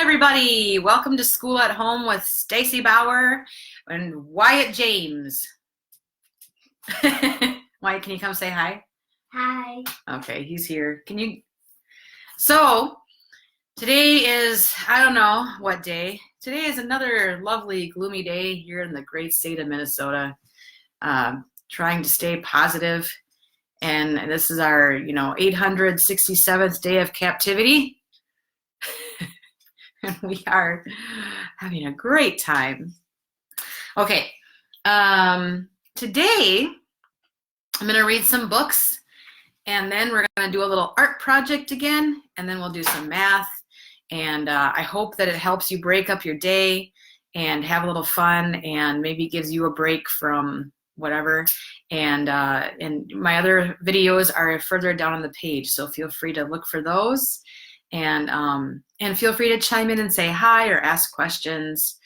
everybody. Welcome to School at Home with Stacy Bauer and Wyatt James. Wyatt, can you come say hi? Hi. Okay, he's here. So, today is, I don't know what day. Today is another lovely, gloomy day here in the great state of Minnesota. Trying to stay positive. And this is our, 867th day of captivity. And we are having a great time. Okay, today I'm going to read some books, and then we're going to do a little art project again, and then we'll do some math. And I hope that it helps you break up your day and have a little fun, and maybe gives you a break from whatever. And my other videos are further down on the page, so feel free to look for those. And feel free to chime in and say hi or ask questions.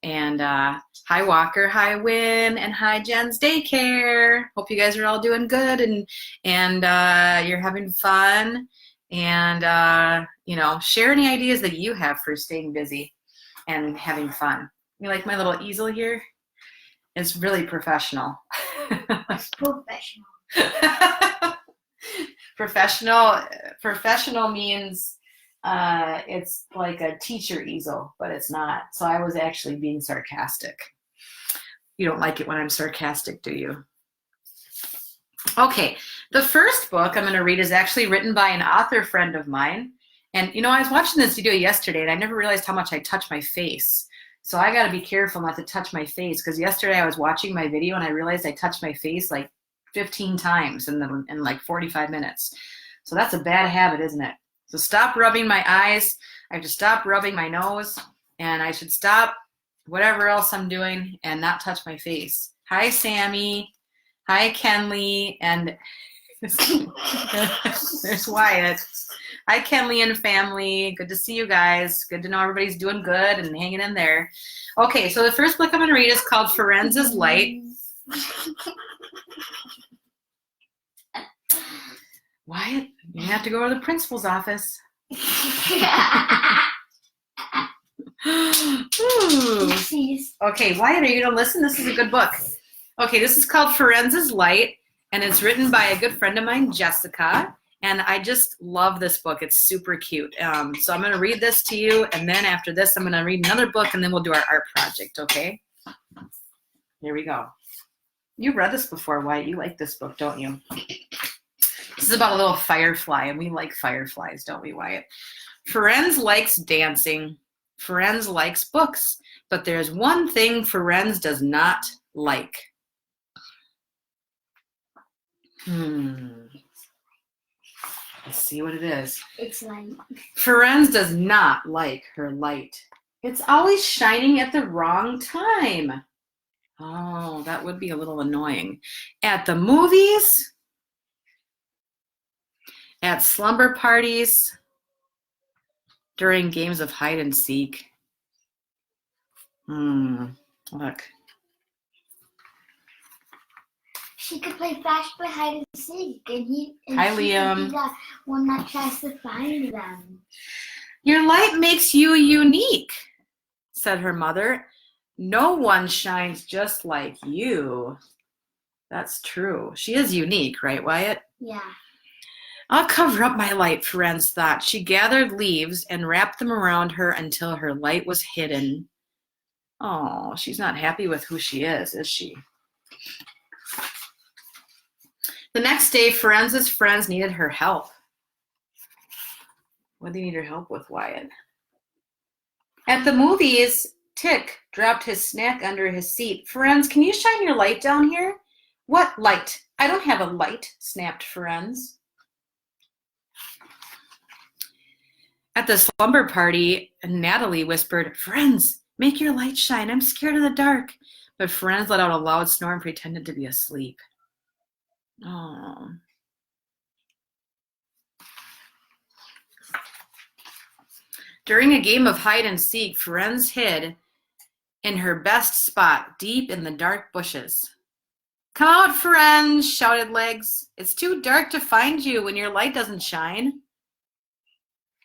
And hi Walker, hi Win, and hi Jen's Daycare. Hope you guys are all doing good and you're having fun. And share any ideas that you have for staying busy and having fun. You like my little easel here? It's really professional. Professional. Professional means it's like a teacher easel, but it's not. So I was actually being sarcastic. You don't like it when I'm sarcastic, do you? Okay, the first book I'm going to read is actually written by an author friend of mine. And, I was watching this video yesterday, and I never realized how much I touch my face. So I got to be careful not to touch my face, because yesterday I was watching my video, and I realized I touched my face like 15 times in like 45 minutes. So that's a bad habit, isn't it? So stop rubbing my eyes. I have to stop rubbing my nose, and I should stop whatever else I'm doing and not touch my face. Hi, Sammy. Hi, Kenley. And there's Wyatt. Hi, Kenley and family. Good to see you guys. Good to know everybody's doing good and hanging in there. Okay, so the first book I'm going to read is called Ferenza's Light. Wyatt, you have to go to the principal's office. Okay, Wyatt, are you going to listen? This is a good book. Okay, this is called Ferenza's Light, and it's written by a good friend of mine, Jessica, and I just love this book. It's super cute. So I'm going to read this to you, and then after this, I'm going to read another book, and then we'll do our art project, okay? Here we go. You've read this before, Wyatt. You like this book, don't you? This is about a little firefly, and we like fireflies, don't we, Wyatt? Ferenz likes dancing. Ferenz likes books. But there's one thing Ferenz does not like. Let's see what it is. It's light. Ferenz does not like her light. It's always shining at the wrong time. Oh, that would be a little annoying. At the movies, at slumber parties, during games of hide and seek. Look. She could play fast play hide and seek, and Hi, she Liam. could be the one that tries to find them. Your light makes you unique, said her mother. No one shines just like you. That's true. She is unique, right, Wyatt? Yeah. I'll cover up my light, Ferenz thought. She gathered leaves and wrapped them around her until her light was hidden. Oh, she's not happy with who she is she? The next day, Ferenza's friends needed her help. What do you need her help with, Wyatt? At the movies, Tick dropped his snack under his seat. Ferenz, can you shine your light down here? What light? I don't have a light, snapped Ferenz. At the slumber party, Natalie whispered, Ferenz, make your light shine. I'm scared of the dark. But Ferenz let out a loud snore and pretended to be asleep. Oh. During a game of hide and seek, Ferenz hid in her best spot, deep in the dark bushes. Come out, Ferenz, shouted Legs. It's too dark to find you when your light doesn't shine.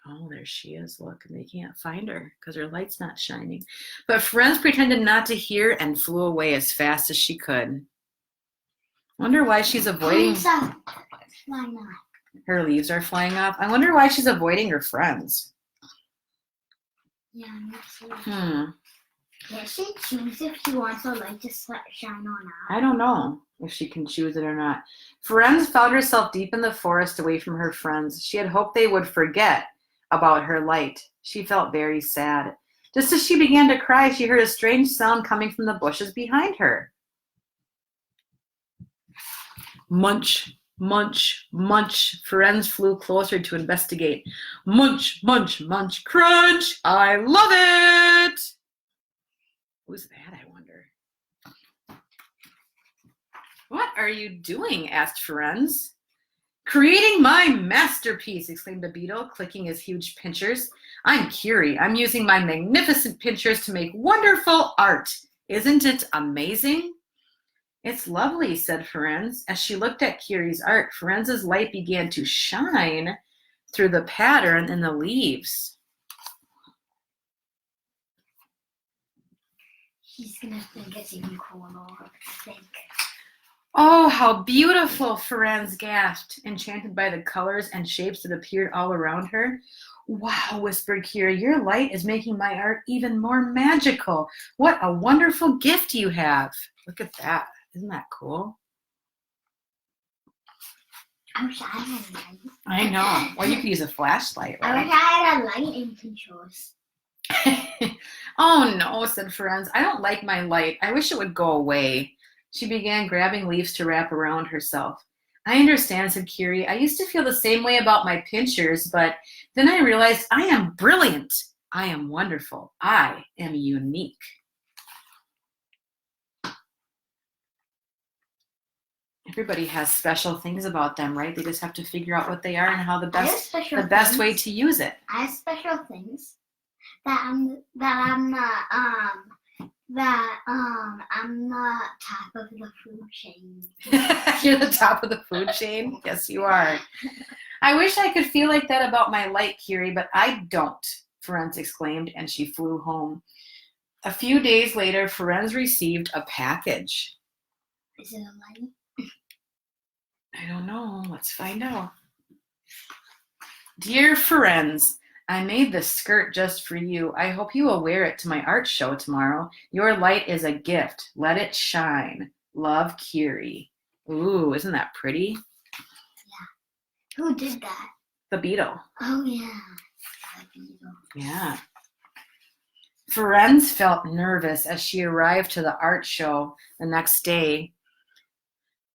Oh, there she is. Look, and they can't find her because her light's not shining. But Friends pretended not to hear and flew away as fast as she could. Wonder why she's avoiding... Why not? Her leaves are flying off. I wonder why she's avoiding her friends. Yeah, me too. Hmm. Can she choose if she wants her light to shine or not? I don't know if she can choose it or not. Friends found herself deep in the forest away from her friends. She had hoped they would forget about her light. She felt very sad. Just as she began to cry, she heard a strange sound coming from the bushes behind her. Munch, munch, munch. Friends flew closer to investigate. Munch, munch, munch, crunch. I love it. Who's that, I wonder? What are you doing? Asked Friends. Creating my masterpiece, exclaimed the beetle, clicking his huge pincers. I'm Curie. I'm using my magnificent pincers to make wonderful art. Isn't it amazing? It's lovely, said Friends. As she looked at Curie's art, Friends' light began to shine through the pattern in the leaves. She's gonna think it's even cooler, I think. Oh, how beautiful, Friends gasped, enchanted by the colors and shapes that appeared all around her. Wow, whispered Curie, your light is making my art even more magical. What a wonderful gift you have. Look at that. Isn't that cool? I wish I had a light. I know. Well, you could use a flashlight, right? I wish I had a light in controls. Oh, no, said Friends. I don't like my light. I wish it would go away. She began grabbing leaves to wrap around herself. I understand, said Curie. I used to feel the same way about my pincers, but then I realized I am brilliant. I am wonderful. I am unique. Everybody has special things about them, right? They just have to figure out what they are and how the best way to use it. I have special things that I'm the top of the food chain. You're the top of the food chain? Yes, you are. I wish I could feel like that about my light, Curie, but I don't, Ferenz exclaimed, and she flew home. A few days later, Ferenz received a package. Is it a light? I don't know. Let's find out. Dear Ferenz, I made this skirt just for you. I hope you will wear it to my art show tomorrow. Your light is a gift. Let it shine. Love, Curie. Ooh, isn't that pretty? Yeah. Who did that? The beetle. Oh, yeah. The beetle. Yeah. Ferenz felt nervous as she arrived to the art show the next day.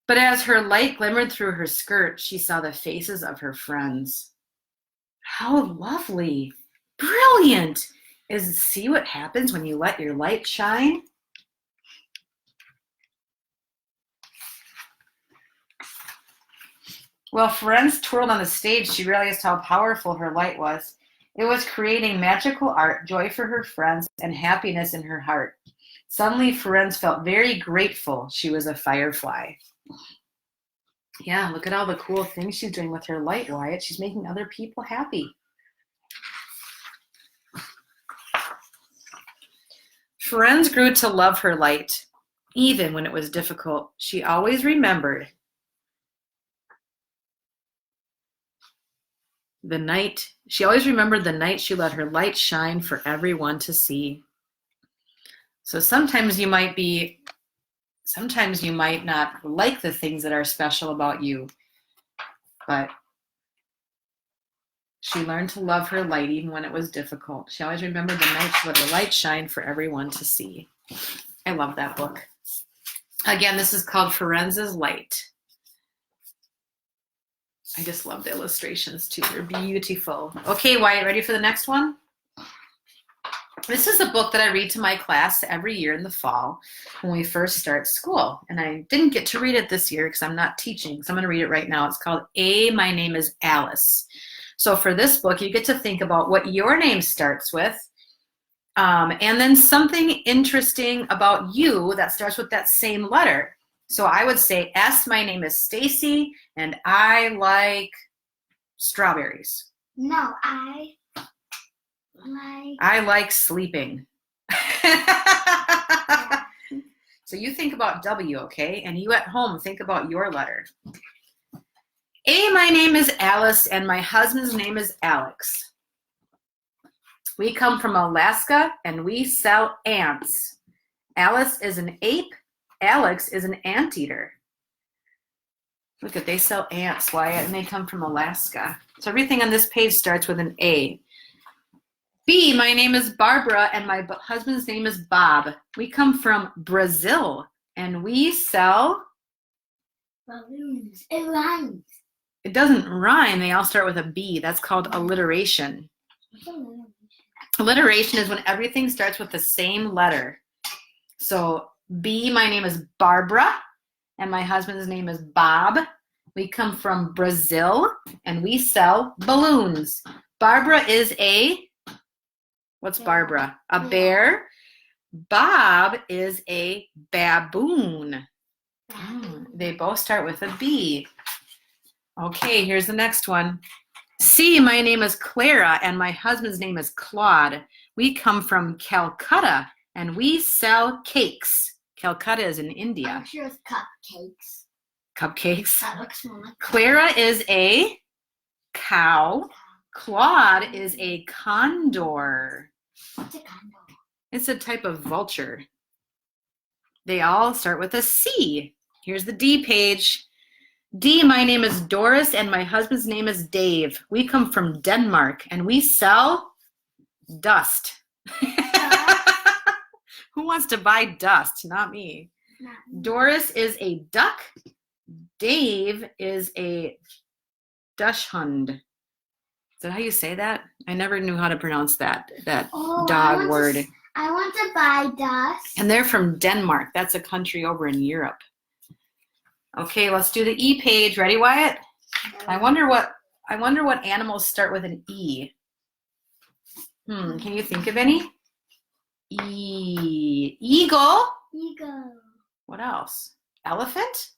But as her light glimmered through her skirt, she saw the faces of her friends. How lovely. Brilliant. See what happens when you let your light shine? While Ferenz twirled on the stage, she realized how powerful her light was. It was creating magical art, joy for her friends, and happiness in her heart. Suddenly, Ferenz felt very grateful she was a firefly. Yeah, look at all the cool things she's doing with her light, Wyatt. She's making other people happy. Ferenz grew to love her light, even when it was difficult. She always remembered the night she let her light shine for everyone to see. So sometimes you might not like the things that are special about you, but she learned to love her light even when it was difficult. She always remembered the night she let her light shine for everyone to see. I love that book. Again, this is called Ferenz's Light. I just love the illustrations too. They're beautiful. Okay, Wyatt, ready for the next one? This is a book that I read to my class every year in the fall when we first start school. And I didn't get to read it this year because I'm not teaching. So I'm going to read it right now. It's called My Name is Alice. So for this book, you get to think about what your name starts with. And then something interesting about you that starts with that same letter. So I would say, my name is Stacy, and I like strawberries. No, I like. I like sleeping. So you think about W, okay? And you at home think about your letter. A, my name is Alice, and my husband's name is Alex. We come from Alaska, and we sell ants. Alice is an ape. Alex is an anteater. Look at, they sell ants, Wyatt, and they come from Alaska. So everything on this page starts with an A. B, my name is Barbara, and my husband's name is Bob. We come from Brazil, and we sell... Balloons. It rhymes. It doesn't rhyme. They all start with a B. That's called alliteration. Alliteration is when everything starts with the same letter. So B, my name is Barbara, and my husband's name is Bob. We come from Brazil, and we sell balloons. Barbara is a... What's Barbara? A bear. Bob is a baboon. They both start with a B. Okay, here's the next one. C, my name is Clara, and my husband's name is Claude. We come from Calcutta, and we sell cakes. Calcutta is in India. I'm sure it's cupcakes. Cupcakes. That looks more like Clara is a cow. Claude is a condor. what's a condom? It's a type of vulture. They all start with a C. Here's the D page. D, my name is Doris, and my husband's name is Dave. We come from Denmark, and we sell dust. Who wants to buy dust? Not me. Doris is a duck. Dave is a dachshund. Is that how you say that? I never knew how to pronounce that dog word. I want to buy dust. And they're from Denmark. That's a country over in Europe. Okay, let's do the E page. Ready, Wyatt? I wonder what animals start with an E. Can you think of any? E. Eagle. Eagle. What else? Elephant?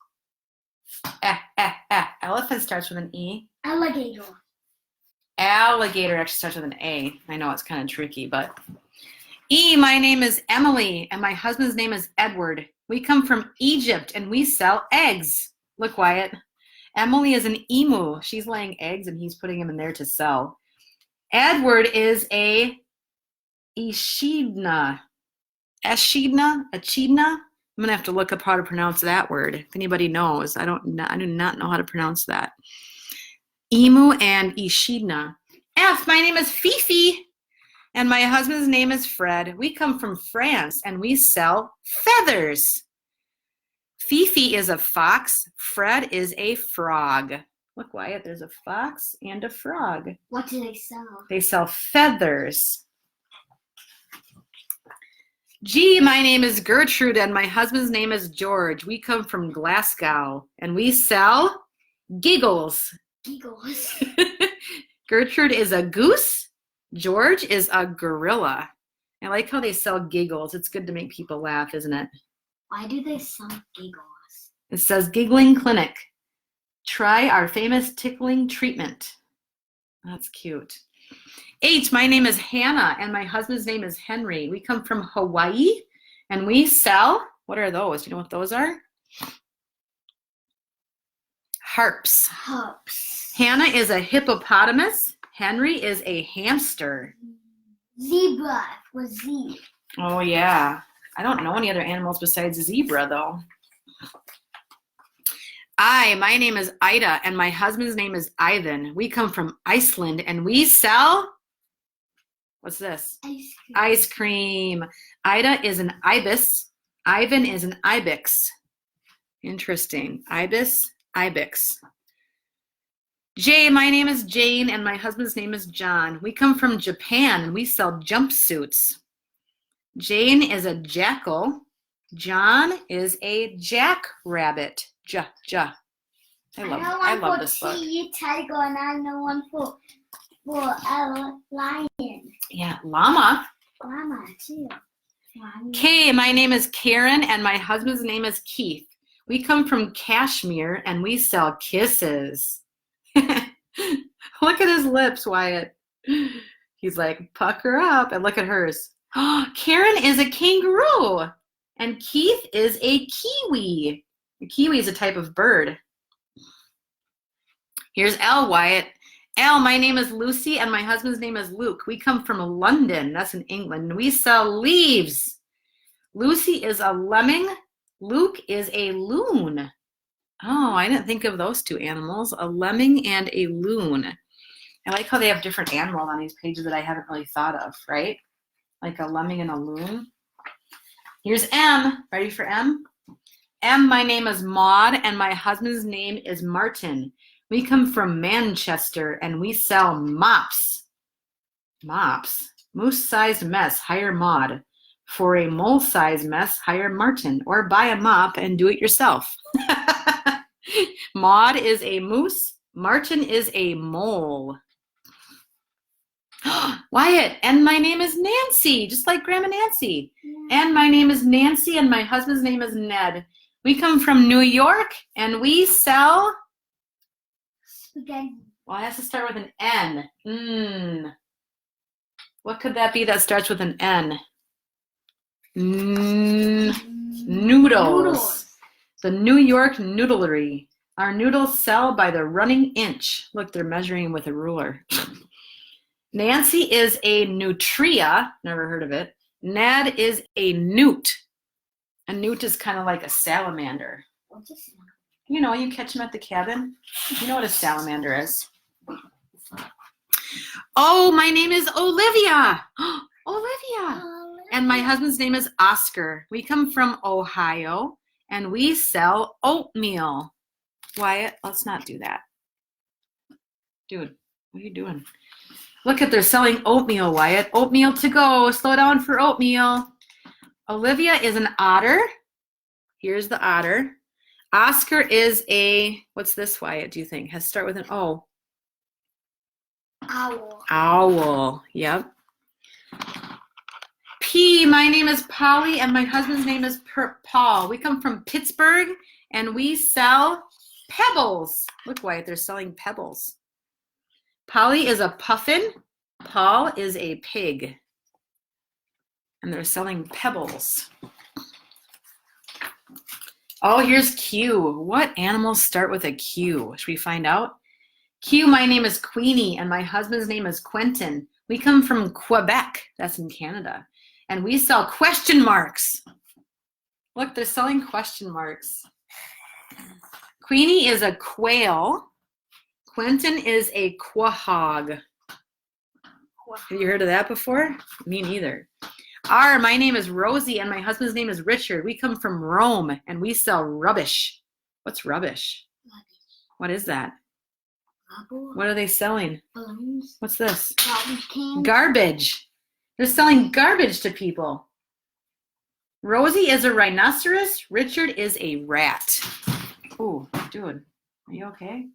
Elephant starts with an E. Alligator. Alligator actually starts with an A. I know it's kind of tricky, but E, my name is Emily, and my husband's name is Edward. We come from Egypt, and we sell eggs. Look, Wyatt. Emily is an emu. She's laying eggs, and he's putting them in there to sell. Edward is a echidna. Echidna? I'm gonna have to look up how to pronounce that word. If anybody knows, I do not know how to pronounce that. Emu and echidna. F, my name is Fifi, and my husband's name is Fred. We come from France, and we sell feathers. Fifi is a fox. Fred is a frog. Look, Wyatt, there's a fox and a frog. What do they sell? They sell feathers. G, my name is Gertrude, and my husband's name is George. We come from Glasgow, and we sell giggles. Giggles. Gertrude is a goose. George is a gorilla. I like how they sell giggles. It's good to make people laugh, isn't it? Why do they sell giggles? It says Giggling Clinic. Try our famous tickling treatment. That's cute. H, my name is Hannah, and my husband's name is Henry. We come from Hawaii, and we sell, what are those? Do you know what those are? Harps. Harps. Hannah is a hippopotamus. Henry is a hamster. Zebra with Z. Oh, yeah. I don't know any other animals besides zebra, though. I, my name is Ida, and my husband's name is Ivan. We come from Iceland, and we sell, what's this? Ice cream. Ice cream. Ida is an ibis. Ivan is an ibex. Interesting. Ibis, ibex. J, my name is Jane, and my husband's name is John. We come from Japan, and we sell jumpsuits. Jane is a jackal. John is a jackrabbit. I love this book. Tiger, and I know one for a lion. Yeah, llama. Llama too. K, my name is Karen, and my husband's name is Keith. We come from Kashmir, and we sell kisses. Look at his lips, Wyatt. He's like, pucker up, and look at hers. Karen is a kangaroo, and Keith is a kiwi. A kiwi is a type of bird. Here's Elle, Wyatt. Elle, my name is Lucy, and my husband's name is Luke. We come from London. That's in England. We sell leaves. Lucy is a lemming. Luke is a loon. Oh, I didn't think of those two animals, a lemming and a loon. I like how they have different animals on these pages that I haven't really thought of, right? Like a lemming and a loon. Here's M. Ready for M? M, my name is Maud, and my husband's name is Martin. We come from Manchester, and we sell mops. Mops. Moose-sized mess, hire Maud. For a mole-sized mess, hire Martin. Or buy a mop and do it yourself. Maud is a moose. Martin is a mole. Wyatt, and my name is Nancy, just like Grandma Nancy. And my name is Nancy, and my husband's name is Ned. We come from New York, and we sell spaghetti. Well, it has to start with an N. What could that be that starts with an N? Noodles. The New York Noodlery. Our noodles sell by the running inch. Look, they're measuring with a ruler. Nancy is a nutria. Never heard of it. Ned is a newt. A newt is kind of like a salamander. What's a salamander? You know, you catch them at the cabin. You know what a salamander is. Oh, my name is Olivia. Olivia. And my husband's name is Oscar. We come from Ohio, and we sell oatmeal. Wyatt, let's not do that. Dude, what are you doing? Look at, they're selling oatmeal, Wyatt. Oatmeal to go. Slow down for oatmeal. Olivia is an otter. Here's the otter. Oscar is a, what's this, Wyatt, do you think? Has to start with an O. Owl. Owl, yep. P, my name is Polly, and my husband's name is Paul. We come from Pittsburgh, and we sell pebbles. Look, Wyatt, they're selling pebbles. Polly is a puffin. Paul is a pig. And they're selling pebbles. Oh, here's Q. What animals start with a Q? Should we find out? Q, my name is Queenie, and my husband's name is Quentin. We come from Quebec. That's in Canada. And we sell question marks. Look, they're selling question marks. Queenie is a quail. Quentin is a quahog. Have you heard of that before? Me neither. R, my name is Rosie, and my husband's name is Richard. We come from Rome, and we sell rubbish. What's rubbish? What is that? What are they selling? Balloons. What's this? Garbage cans. Garbage. They're selling garbage to people. Rosie is a rhinoceros. Richard is a rat. Ooh, dude, are you okay?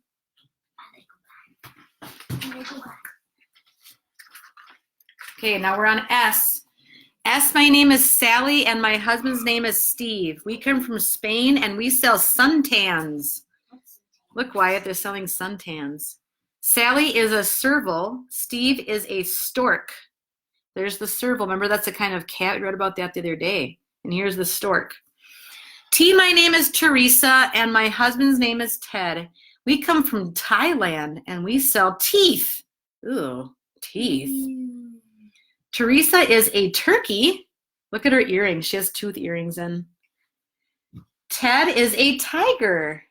Okay, now we're on S. S, my name is Sally, and my husband's name is Steve. We come from Spain, and we sell suntans. Look, Wyatt, they're selling suntans. Sally is a serval. Steve is a stork. There's the serval. Remember, that's a kind of cat. We read about that the other day. And here's the stork. T, my name is Teresa, and my husband's name is Ted. We come from Thailand, and we sell teeth. Ooh, teeth. Teresa is a turkey. Look at her earrings. She has tooth earrings in. Ted is a tiger.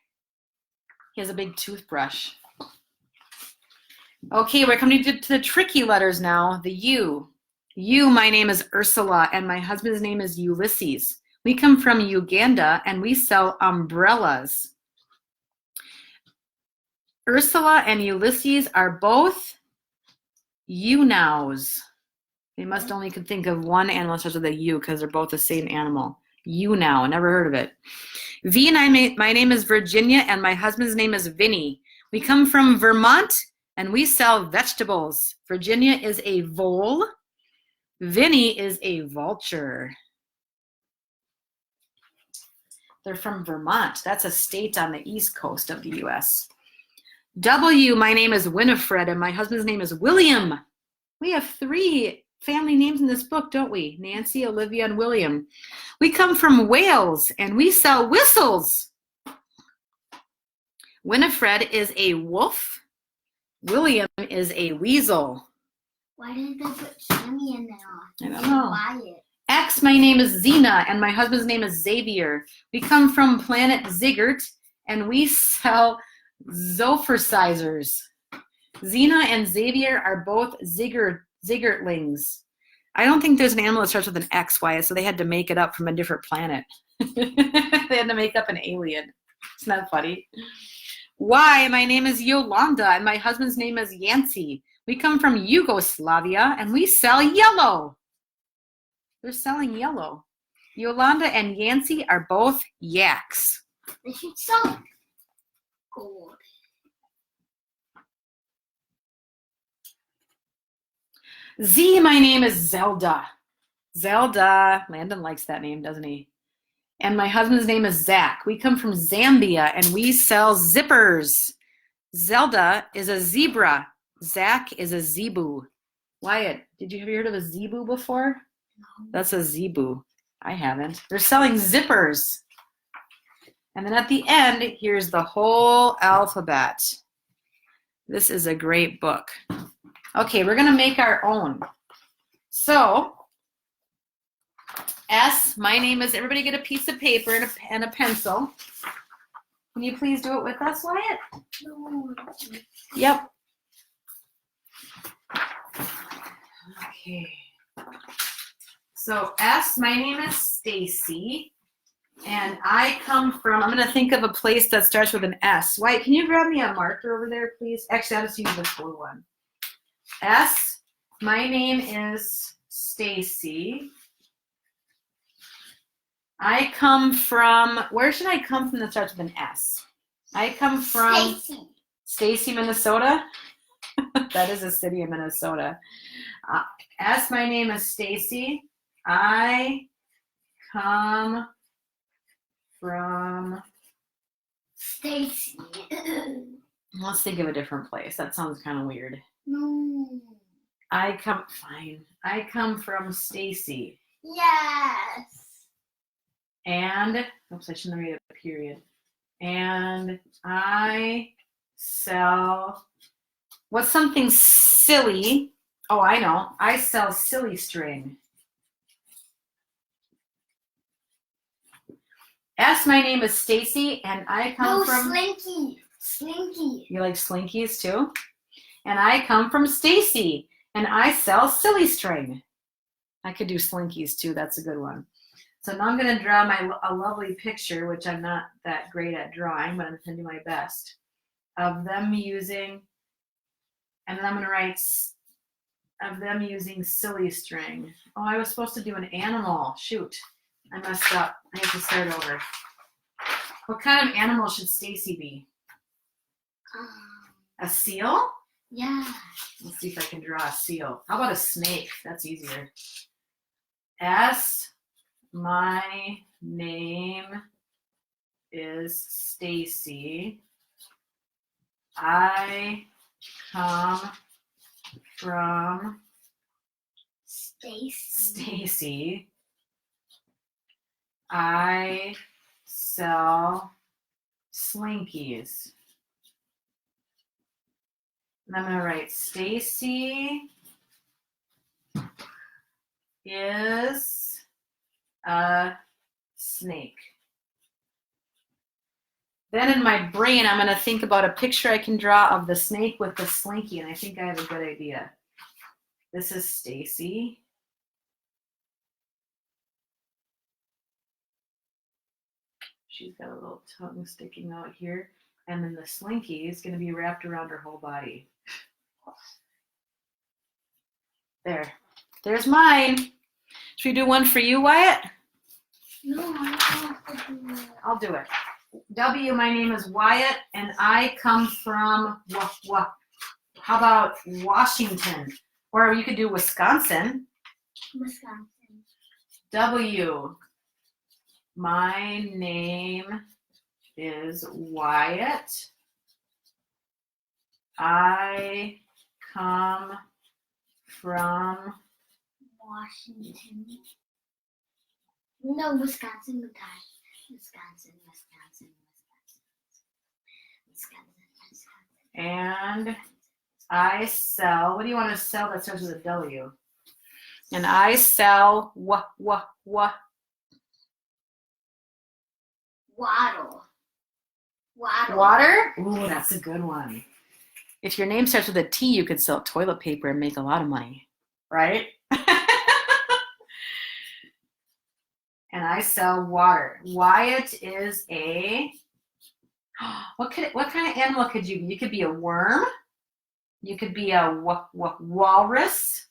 He has a big toothbrush. Okay, we're coming to the tricky letters now. The U. U, my name is Ursula, and my husband's name is Ulysses. We come from Uganda, and we sell umbrellas. Ursula and Ulysses are both U-nows. They must only could think of one animal starts with a U because they're both the same animal. U-now, never heard of it. V, and my name is Virginia, and my husband's name is Vinny. We come from Vermont, and we sell vegetables. Virginia is a vole. Vinny is a vulture. They're from Vermont. That's a state on the east coast of the U.S. W, my name is Winifred, and my husband's name is William. We have 3 family names in this book, don't we? Nancy, Olivia, and William. We come from Wales, and we sell whistles. Winifred is a wolf. William is a weasel. Why did they put Sammy in there? I don't know. Wyatt. X, my name is Zena, and my husband's name is Xavier. We come from planet Ziggert, and we sell Zophersizers. Zena and Xavier are both Ziggertlings. I don't think there's an animal that starts with an X, Wyatt, so they had to make it up from a different planet. They had to make up an alien. Isn't that funny? Y, my name is Yolanda, and my husband's name is Yancey. We come from Yugoslavia, and we sell yellow. They're selling yellow. Yolanda and Yancey are both yaks. They should sell gold. Z, my name is Zelda. Zelda. Landon likes that name, doesn't he? And my husband's name is Zach. We come from Zambia, and we sell zippers. Zelda is a zebra. Zach is a zebu. Wyatt, have you heard of a zebu before? No. That's a zebu. I haven't. They're selling zippers. And then at the end, here's the whole alphabet. This is a great book. Okay, we're going to make our own. So, S, my name is, everybody get a piece of paper and a pencil. Can you please do it with us, Wyatt? No. Yep. Okay. So S, my name is Stacy, and I come from, I'm going to think of a place that starts with an S. Wyatt, can you grab me a marker over there, please? Actually, I'll just use the blue one. S, my name is Stacy. I come from, where should I come from that starts with an S? I come from Stacy, Minnesota. That is a city in Minnesota. S, my name is Stacy. I come from Stacy. Let's think of a different place. That sounds kind of weird. No. I come from Stacy. Yes. And, oops, I shouldn't have made a period. And I sell, what's something silly? Oh, I know. I sell silly string. S, my name is Stacy, and I come from... Slinky. Slinky. You like slinkies too? And I come from Stacy, and I sell silly string. I could do slinkies too. That's a good one. So now I'm going to draw a lovely picture, which I'm not that great at drawing, but I'm going to do my best, of them using, and then I'm going to write of them using silly string. Oh, I was supposed to do an animal. Shoot, I messed up. I have to start over. What kind of animal should Stacy be? A seal? Yeah. Let's see if I can draw a seal. How about a snake? That's easier. S, my name is Stacy. I come from Stacy. I sell slinkies. And I'm going to write Stacy is a snake. Then in my brain, I'm going to think about a picture I can draw of the snake with the slinky, and I think I have a good idea. This is Stacy. She's got a little tongue sticking out here. And then the slinky is going to be wrapped around her whole body. There. There's mine. Should we do one for you, Wyatt? No, I don't have to do it. I'll do it. W, my name is Wyatt, and I come from, how about Washington? Or you could do Wisconsin. Wisconsin. W, my name is Wyatt. I come from Washington. No, Wisconsin. Wisconsin. and I sell, what do you want to sell that starts with a W? And I sell what? Water? Ooh, that's a good one. If your name starts with a T, you could sell toilet paper and make a lot of money, right? And I sell water. Wyatt is a, what kind of animal could you be? You could be a worm. You could be a walrus.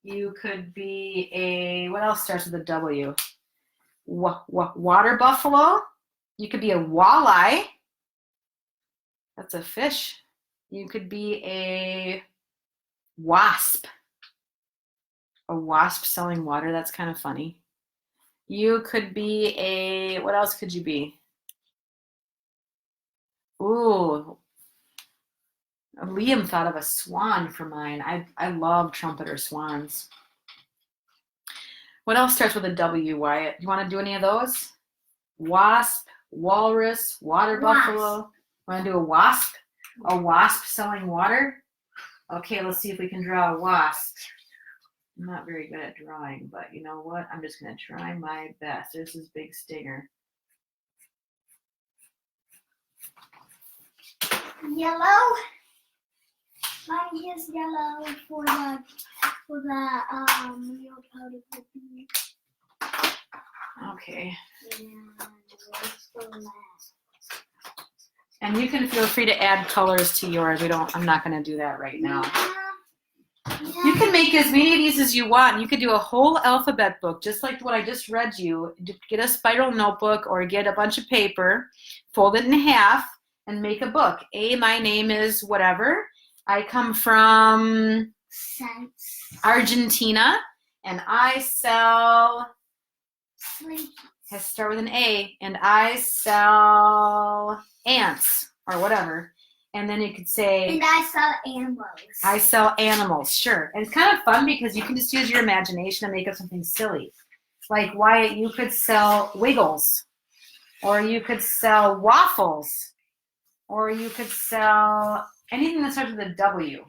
You could be a, what else starts with a W? Water buffalo. You could be a walleye. That's a fish. You could be a wasp. A wasp selling water. That's kind of funny. You could be a, what else could you be? Ooh, Liam thought of a swan for mine. I love trumpeter swans. What else starts with a W, Wyatt? You want to do any of those? Wasp, walrus, water buffalo. Want to do a wasp? A wasp selling water? Okay, let's see if we can draw a wasp. I'm not very good at drawing, but you know what? I'm just going to try my best. This is Big Stinger. Yellow. Mine is yellow for the real powder cookie. Okay. And And you can feel free to add colors to yours. I'm not going to do that right now. You can make as many of these as you want. You could do a whole alphabet book, just like what I just read you. Get a spiral notebook or get a bunch of paper, fold it in half, and make a book. My name is whatever. I come from Argentina, and I sell, has to start with an A, and I sell ants or whatever. And then you could say, and I sell animals. I sell animals, sure. And it's kind of fun because you can just use your imagination and make up something silly. Like Wyatt, you could sell Wiggles, or you could sell waffles, or you could sell anything that starts with a W.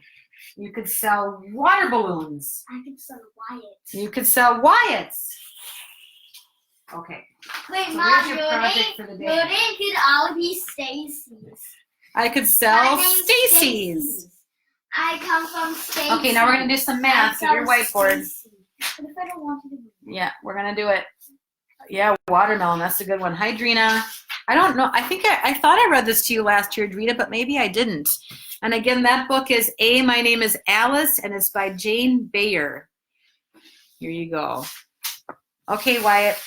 You could sell water balloons. I could sell Wyatt. You could sell Wyatts. Okay. Wait, So Mom, there's your project for the day. your name could all be Stacy's. I could sell My name's Stacy's. I come from Stacy. Okay, now we're going to do some math. So your whiteboard. Stacy. What if I don't want to do it? Yeah, we're going to do it. Yeah, watermelon. That's a good one. Hi, Drina. I don't know. I think I thought I read this to you last year, Drina, but maybe I didn't. And again, that book is My Name is Alice, and it's by Jane Bauer. Here you go. Okay, Wyatt,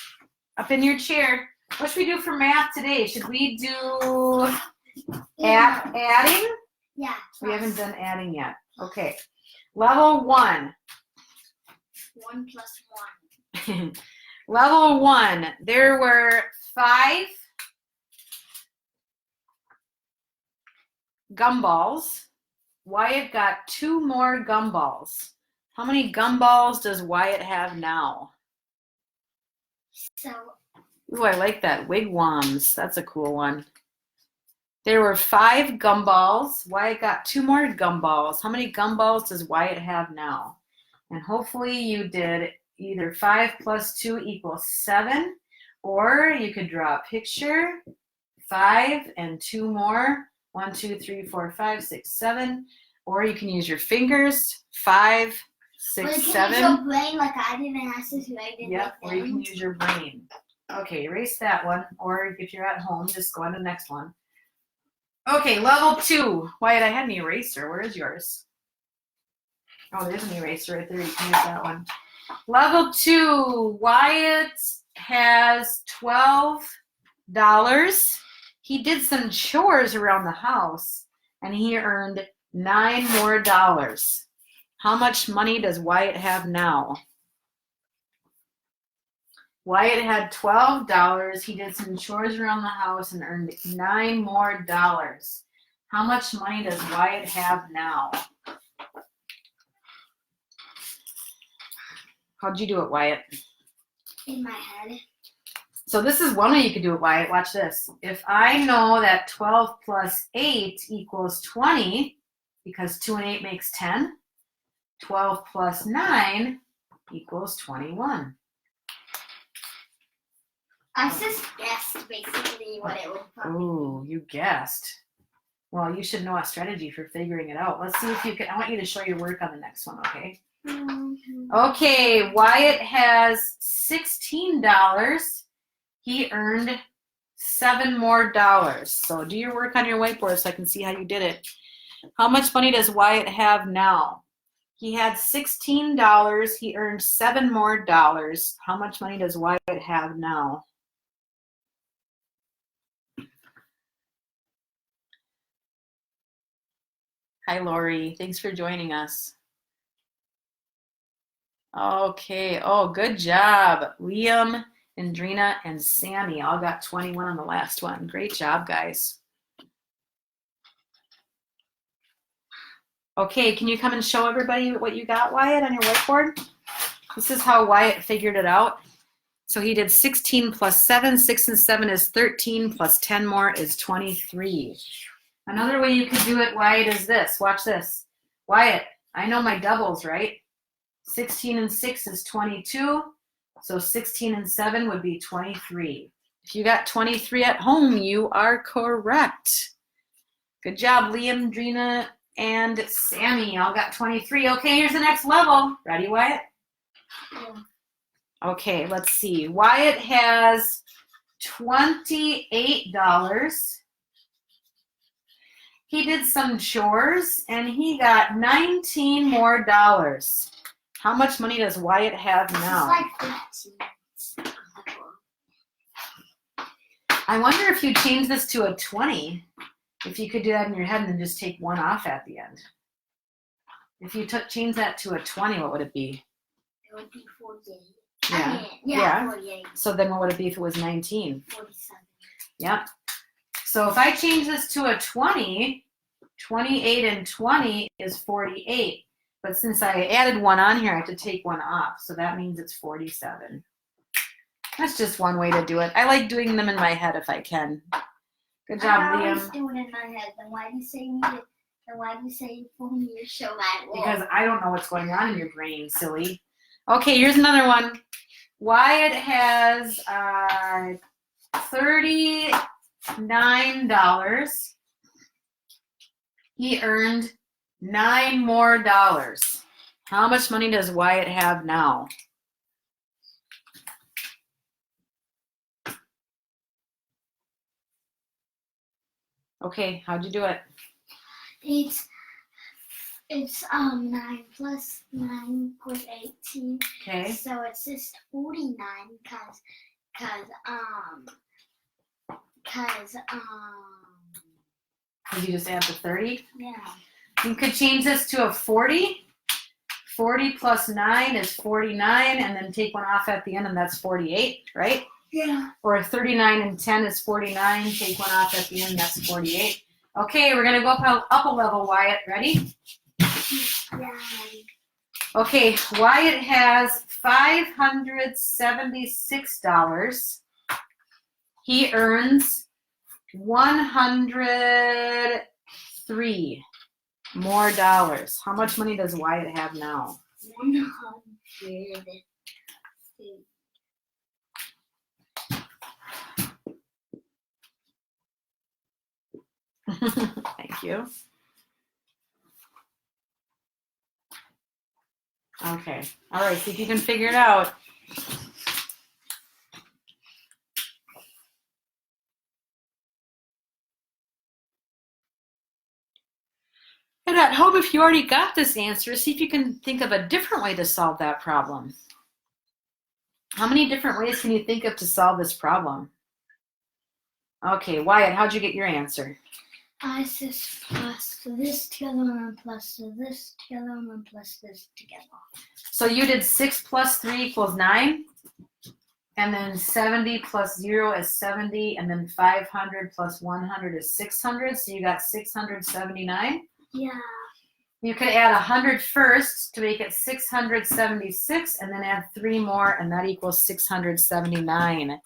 up in your chair. What should we do for math today? Should we do adding? Yeah. We haven't done adding yet. Okay. Level 1. 1 plus 1. Level 1. There were 5 gumballs. Wyatt got 2 more gumballs. How many gumballs does Wyatt have now? So. Ooh, I like that. Wigwams. That's a cool one. There were 5 gumballs. Wyatt got 2 more gumballs. How many gumballs does Wyatt have now? And hopefully you did either 5 plus 2 equals 7, or you could draw a picture. 5 and 2 more. 1, 2, 3, 4, 5, 6, 7. Or you can use your fingers. 5, 6, 7. Use your brain like I did and ask us who I did. Yep, or you can use your brain. Okay, erase that one. Or if you're at home, just go on to the next one. Okay, level 2. Wyatt, I had an eraser. Where is yours? Oh, there's an eraser right there. You can use that one. Level 2. Wyatt has $12. He did some chores around the house, and he earned $9 more. How much money does Wyatt have now? Wyatt had $12. He did some chores around the house and earned $9 more. How much money does Wyatt have now? How'd you do it, Wyatt? In my head. So this is one way you could do it, Wyatt. Watch this. If I know that 12 plus 8 equals 20, because 2 and 8 makes 10, 12 plus 9 equals 21. I just guessed basically what it would probably. Ooh, you guessed. Well, you should know a strategy for figuring it out. Let's see if you can. I want you to show your work on the next one, okay? Okay, Wyatt has $16. He earned $7 more. So do your work on your whiteboard so I can see how you did it. How much money does Wyatt have now? He had $16. He earned $7 more. How much money does Wyatt have now? Hi, Lori. Thanks for joining us. Okay. Oh, good job. Liam, Andrina, and Sammy all got 21 on the last one. Great job, guys. Okay, can you come and show everybody what you got, Wyatt, on your whiteboard? This is how Wyatt figured it out. So he did 16 plus 7. 6 and 7 is 13, plus 10 more is 23. Another way you could do it, Wyatt, is this. Watch this. Wyatt, I know my doubles, right? 16 and 6 is 22. So 16 and 7 would be 23. If you got 23 at home, you are correct. Good job, Liam, Drina, and Sammy. All got 23. Okay, here's the next level. Ready, Wyatt? Yeah. Okay, let's see. Wyatt has $28. He did some chores and he got $19 more. How much money does Wyatt have now? It's like 15. I wonder if you change this to a 20, if you could do that in your head and then just take one off at the end. If you change that to a 20, what would it be? It would be 48. Yeah. Yeah, 48. So then what would it be if it was 19? 47. Yep. So if I change this to a 20, 28 and 20 is 48. But since I added one on here, I have to take one off. So that means it's 47. That's just one way to do it. I like doing them in my head if I can. Good job, I always Liam. do it in my head. Then why do you say for me to show my wall? Because I don't know what's going on in your brain, silly. Okay, here's another one. Wyatt has $39. He earned $9 more. How much money does Wyatt have now? Okay, how'd you do it? It's 9 plus 9 plus 18. Okay. So it's just 49 cause Did you just add the 30? yeah. You could change this to a 40. 40 plus 9 is 49, and then take one off at the end, and that's 48, right? Yeah. Or 39 and 10 is 49. Take one off at the end, that's 48. Okay, we're going to go up a level, Wyatt. Ready? Yeah. Okay, Wyatt has $576. He earns $103 more. How much money does Wyatt have now? 100. Thank you. Okay. All right. See if you can figure it out. And at home, if you already got this answer, see if you can think of a different way to solve that problem. How many different ways can you think of to solve this problem? Okay, Wyatt, how'd you get your answer? I just plus this together and plus this together and plus this together. So you did 6 plus 3 equals 9? And then 70 plus 0 is 70, and then 500 plus 100 is 600, so you got 679. Yeah. You could add 100 first to make it 676, and then add 3 more, and that equals 679.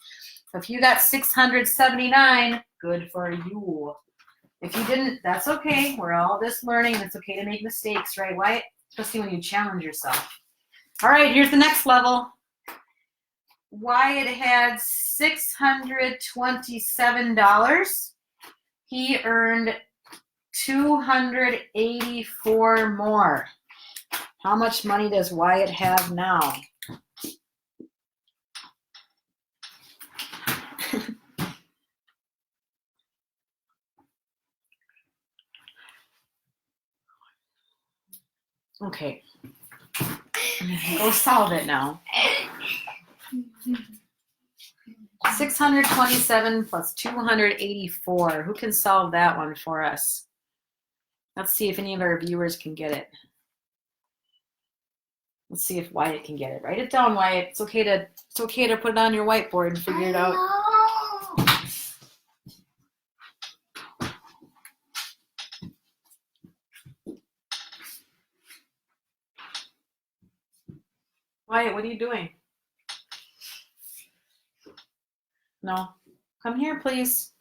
So if you got 679, good for you. If you didn't, that's okay. We're all just learning. It's okay to make mistakes, right, Wyatt? Especially when you challenge yourself. All right, here's the next level. Wyatt had $627. He earned 284 more. How much money does Wyatt have now? Okay. Go solve it now. 627 plus 284. Who can solve that one for us? Let's see if any of our viewers can get it. Let's see if Wyatt can get it. Write it down, Wyatt. It's okay to put it on your whiteboard and figure it out. Wyatt, what are you doing? No. Come here, please.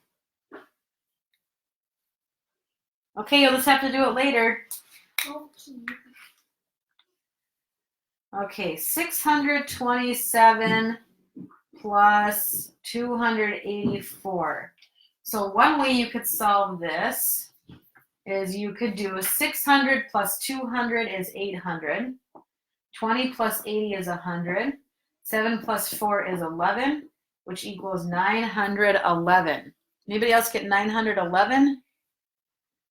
Okay, you'll just have to do it later. Okay, 627 plus 284. So one way you could solve this is you could do 600 plus 200 is 800. 20 plus 80 is 100. 7 plus 4 is 11, which equals 911. Anybody else get 911?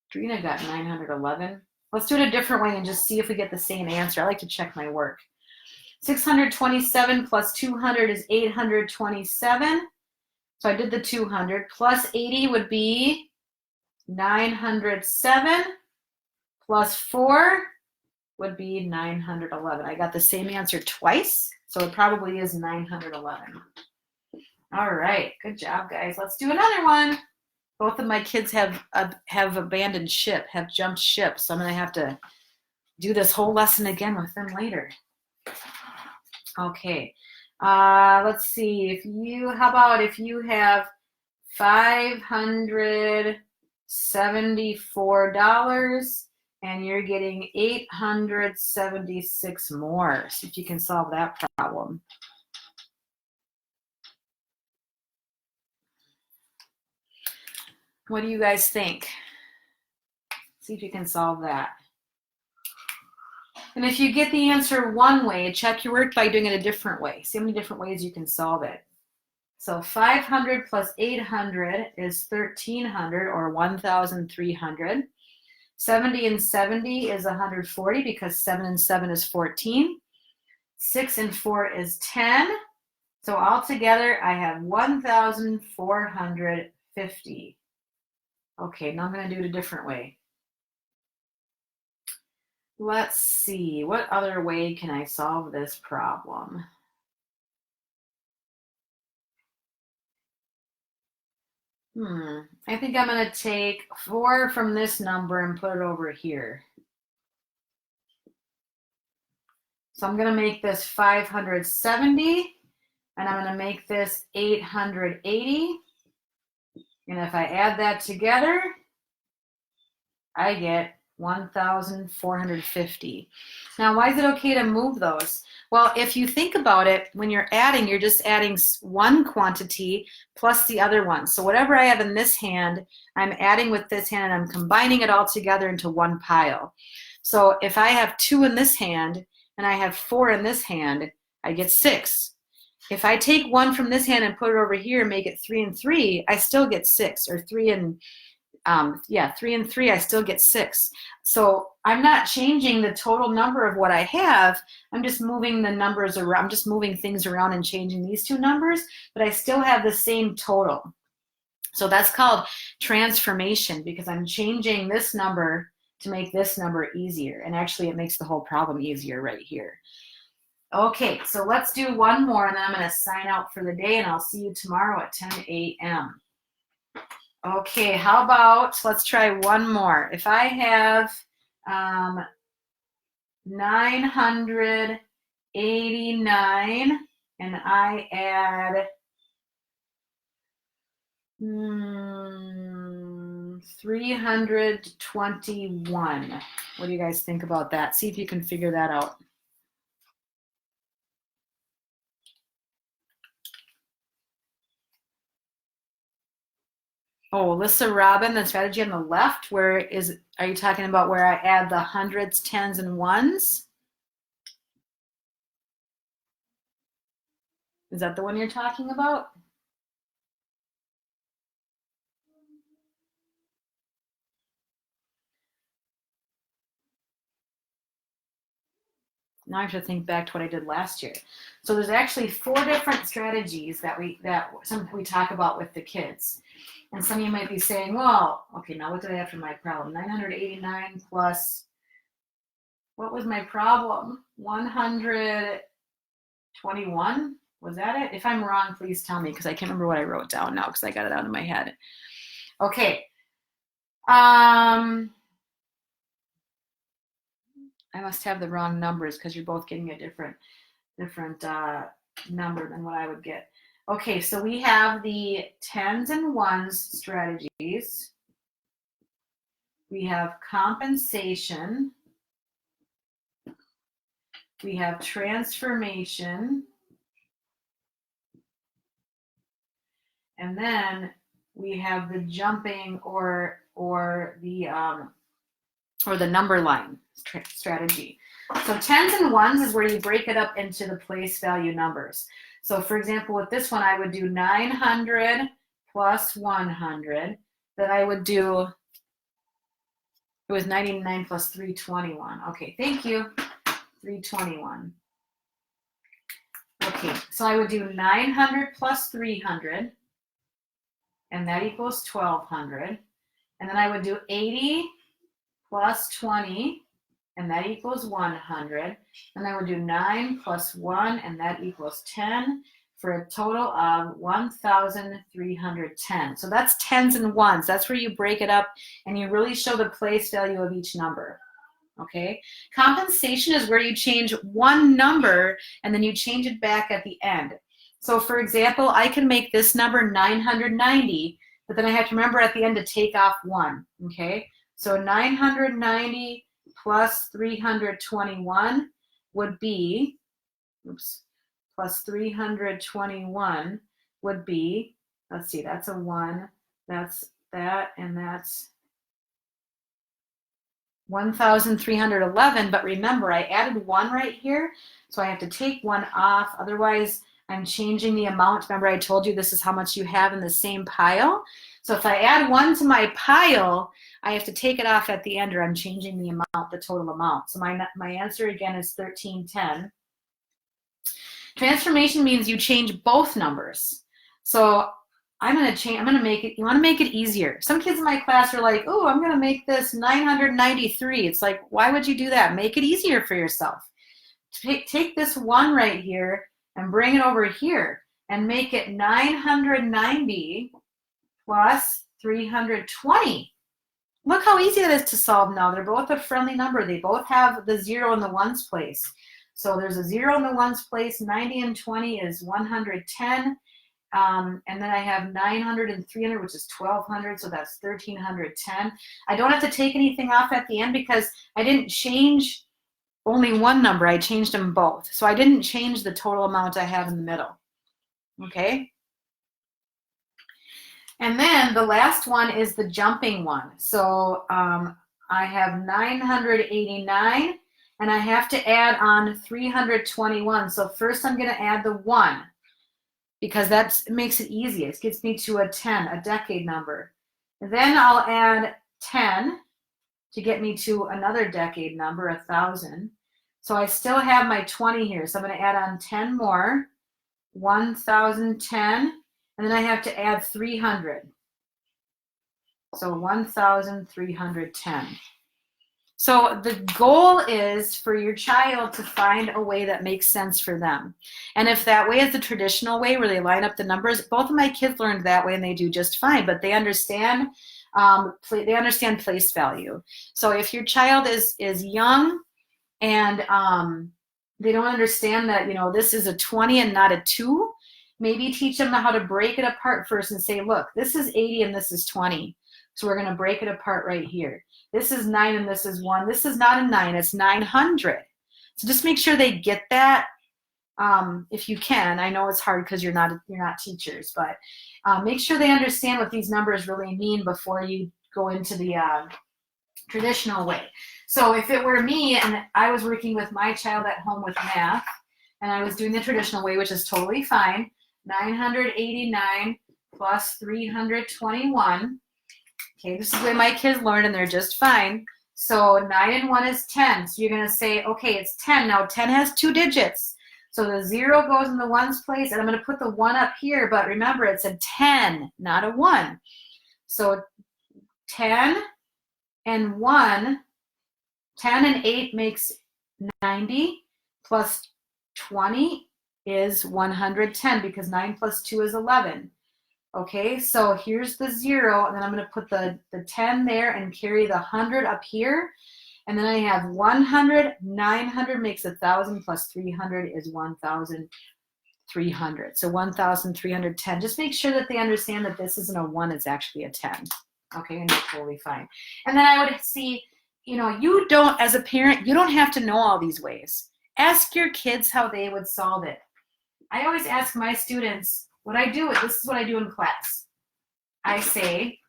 Drina got 911. Let's do it a different way and just see if we get the same answer. I like to check my work. 627 plus 200 is 827. So I did the 200. Plus 80 would be 907. Plus 4 would be 911. I got the same answer twice, so it probably is 911. All right, good job, guys. Let's do another one. Both of my kids have abandoned ship, have jumped ship, so I'm going to have to do this whole lesson again with them later. Okay, let's see. How about if you have $574 and you're getting 876 more. See if you can solve that problem. What do you guys think? See if you can solve that. And if you get the answer one way, check your work by doing it a different way. See how many different ways you can solve it. So 500 plus 800 is 1,300 or 1,300. 70 and 70 is 140 because 7 and 7 is 14. 6 and 4 is 10. So altogether, I have 1,450. Okay, now I'm going to do it a different way. Let's see, what other way can I solve this problem? I think I'm going to take 4 from this number and put it over here. So I'm going to make this 570, and I'm going to make this 880. And if I add that together, I get 1,450. Now, why is it okay to move those? Well, if you think about it, when you're adding, you're just adding one quantity plus the other one. So whatever I have in this hand, I'm adding with this hand, and I'm combining it all together into one pile. So if I have 2 in this hand and I have 4 in this hand, I get 6. If I take 1 from this hand and put it over here and make it 3 and 3, I still get 6, or 3 and 3 and 3, I still get 6. So I'm not changing the total number of what I have. I'm just moving the numbers around. I'm just moving things around and changing these two numbers, but I still have the same total. So that's called transformation, because I'm changing this number to make this number easier. And actually, it makes the whole problem easier right here. Okay, so let's do one more, and then I'm going to sign out for the day, and I'll see you tomorrow at 10 a.m. Okay, how about, let's try one more. If I have 989 and I add 321. What do you guys think about that? See if you can figure that out. Oh, Alyssa Robin, the strategy on the left, are you talking about where I add the hundreds, tens, and ones? Is that the one you're talking about? Now I have to think back to what I did last year. So there's actually 4 different strategies that we talk about with the kids. And some of you might be saying, well, okay, now what did I have for my problem? 989 plus, what was my problem? 121? Was that it? If I'm wrong, please tell me, because I can't remember what I wrote down now because I got it out of my head. Okay. I must have the wrong numbers because you're both getting a different number than what I would get. Okay, so we have the tens and ones strategies. We have compensation. We have transformation. And then we have the jumping or the number line strategy. So tens and ones is where you break it up into the place value numbers. So for example, with this one, I would do 900 plus 100. Then I would do, it was 99 plus 321. Okay, thank you. 321. Okay, so I would do 900 plus 300, and that equals 1200. And then I would do 80 plus 20, and that equals 100. And I would do 9 plus 1, and that equals 10, for a total of 1,310. So that's tens and ones. That's where you break it up, and you really show the place value of each number. Okay? Compensation is where you change one number, and then you change it back at the end. So for example, I can make this number 990, but then I have to remember at the end to take off 1. Okay? So 990 plus 321 would be, plus 321 would be, let's see, that's a 1, that's that, and that's 1,311. But remember, I added 1 right here, so I have to take 1 off. Otherwise, I'm changing the amount. Remember, I told you this is how much you have in the same pile. So if I add 1 to my pile, I have to take it off at the end, or I'm changing the amount, the total amount. So my answer again is 1310. Transformation means you change both numbers. So I'm going to make it, you want to make it easier. Some kids in my class are like, oh, I'm going to make this 993. It's like, why would you do that? Make it easier for yourself. Take this 1 right here and bring it over here and make it 990 plus 320. Look how easy that is to solve now. They're both a friendly number. They both have the 0 in the ones place. So there's a 0 in the ones place. 90 and 20 is 110. And then I have 900 and 300, which is 1,200. So that's 1,310. I don't have to take anything off at the end because I didn't change only one number. I changed them both. So I didn't change the total amount I have in the middle. Okay? And then the last one is the jumping one. So I have 989, and I have to add on 321. So first I'm going to add the 1, because that makes it easy. It gets me to a 10, a decade number. Then I'll add 10 to get me to another decade number, 1,000. So I still have my 20 here. So I'm going to add on 10 more, 1,010. And then I have to add 300. So 1,310. So the goal is for your child to find a way that makes sense for them. And if that way is the traditional way where they line up the numbers, both of my kids learned that way and they do just fine, but they understand place value. So if your child is young and they don't understand that, this is a 20 and not a 2, maybe teach them how to break it apart first and say, look, this is 80 and this is 20. So we're going to break it apart right here. This is 9 and this is 1. This is not a 9, it's 900. So just make sure they get that if you can. I know it's hard because you're not teachers, but make sure they understand what these numbers really mean before you go into the traditional way. So if it were me and I was working with my child at home with math and I was doing the traditional way, which is totally fine, 989 plus 321. Okay, this is the way my kids learned and they're just fine. So 9 and 1 is 10. So you're going to say, okay, it's 10. Now 10 has 2 digits. So the 0 goes in the 1's place, and I'm going to put the 1 up here, but remember it's a 10, not a 1. So 10 and 1, 10 and 8 makes 90, plus 20 is 110 because 9 plus 2 is 11. Okay, so here's the 0, and then I'm going to put the 10 there and carry the 100 up here. And then I have 100, 900 makes 1,000 plus 300 is 1,300. So 1,310. Just make sure that they understand that this isn't a 1, it's actually a 10. Okay, and you're totally fine. And then I would see, you don't, as a parent, you don't have to know all these ways. Ask your kids how they would solve it. I always ask my students, this is what I do in class. I say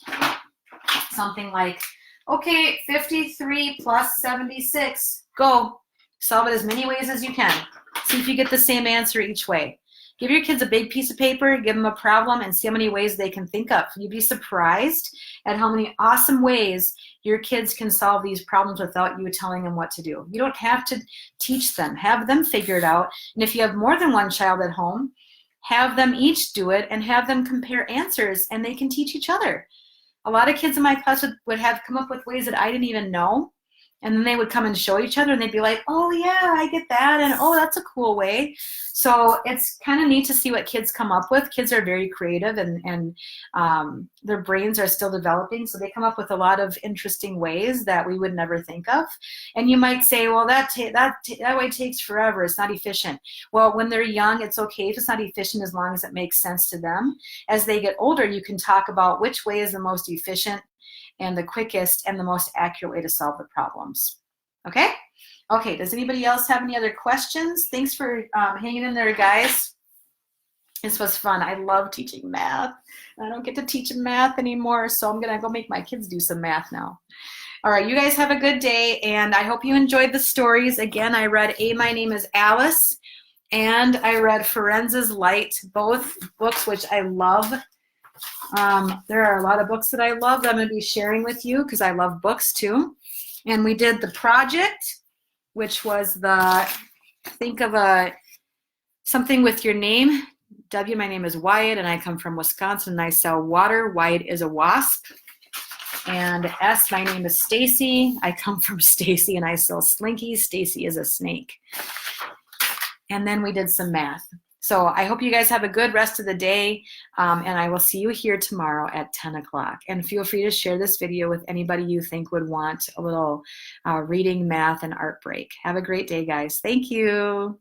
something like, okay, 53 plus 76, go. Solve it as many ways as you can. See if you get the same answer each way. Give your kids a big piece of paper, give them a problem, and see how many ways they can think of. You'd be surprised at how many awesome ways your kids can solve these problems without you telling them what to do. You don't have to teach them. Have them figure it out. And if you have more than one child at home, have them each do it and have them compare answers, and they can teach each other. A lot of kids in my class would have come up with ways that I didn't even know. And then they would come and show each other and they'd be like, oh yeah, I get that. And oh, that's a cool way. So it's kind of neat to see what kids come up with. Kids are very creative and their brains are still developing. So they come up with a lot of interesting ways that we would never think of. And you might say, well, that way takes forever. It's not efficient. Well, when they're young, it's okay if it's not efficient as long as it makes sense to them. As they get older, you can talk about which way is the most efficient and the quickest and the most accurate way to solve the problems. Okay? Okay, does anybody else have any other questions? Thanks for hanging in there, guys. This was fun. I love teaching math. I don't get to teach math anymore, so I'm going to go make my kids do some math now. All right, you guys have a good day, and I hope you enjoyed the stories. Again, I read My Name is Alice, and I read Ferenza's Light, both books which I love. There are a lot of books that I love that I'm going to be sharing with you because I love books too. And we did the project, which was think of something with your name. W, my name is Wyatt, and I come from Wisconsin, and I sell water. Wyatt is a wasp. And S, my name is Stacy. I come from Stacy, and I sell Slinkies. Stacy is a snake. And then we did some math. So I hope you guys have a good rest of the day, and I will see you here tomorrow at 10 o'clock. And feel free to share this video with anybody you think would want a little reading, math, and art break. Have a great day, guys. Thank you.